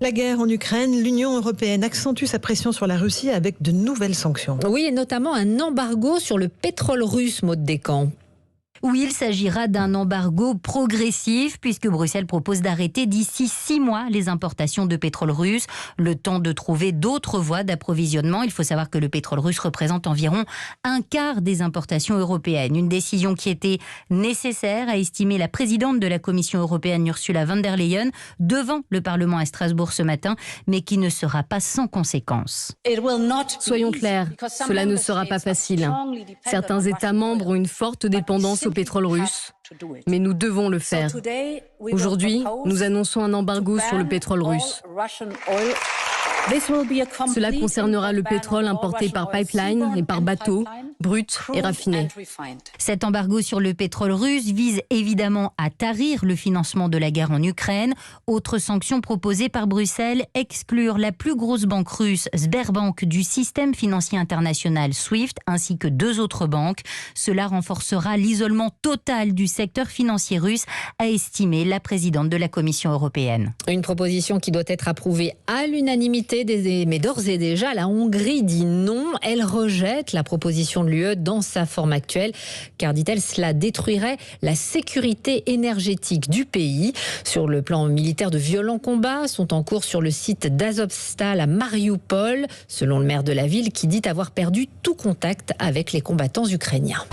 La guerre en Ukraine, l'Union européenne accentue sa pression sur la Russie avec de nouvelles sanctions. Oui, et notamment un embargo sur le pétrole russe, Maud Descamps. Oui, il s'agira d'un embargo progressif puisque Bruxelles propose d'arrêter d'ici 6 mois les importations de pétrole russe, le temps de trouver d'autres voies d'approvisionnement. Il faut savoir que le pétrole russe représente environ un quart des importations européennes. Une décision qui était nécessaire, a estimé la présidente de la Commission européenne Ursula von der Leyen devant le Parlement à Strasbourg ce matin, mais qui ne sera pas sans conséquences. Soyons clairs, cela ne sera pas facile. Certains États membres ont une forte dépendance au pétrole russe, mais nous devons le faire. Aujourd'hui, nous annonçons un embargo sur le pétrole russe. Cela concernera le pétrole importé par pipeline et par bateau, brut et raffiné. Cet embargo sur le pétrole russe vise évidemment à tarir le financement de la guerre en Ukraine. Autre sanction proposée par Bruxelles, exclure la plus grosse banque russe, Sberbank, du système financier international SWIFT, ainsi que 2 autres banques. Cela renforcera l'isolement total du secteur financier russe, a estimé la présidente de la Commission européenne. Une proposition qui doit être approuvée à l'unanimité, mais d'ores et déjà, la Hongrie dit non. Elle rejette la proposition de l'UE dans sa forme actuelle, car, dit-elle, cela détruirait la sécurité énergétique du pays. Sur le plan militaire, de violents combats sont en cours sur le site d'Azovstal à Mariupol, selon le maire de la ville, qui dit avoir perdu tout contact avec les combattants ukrainiens.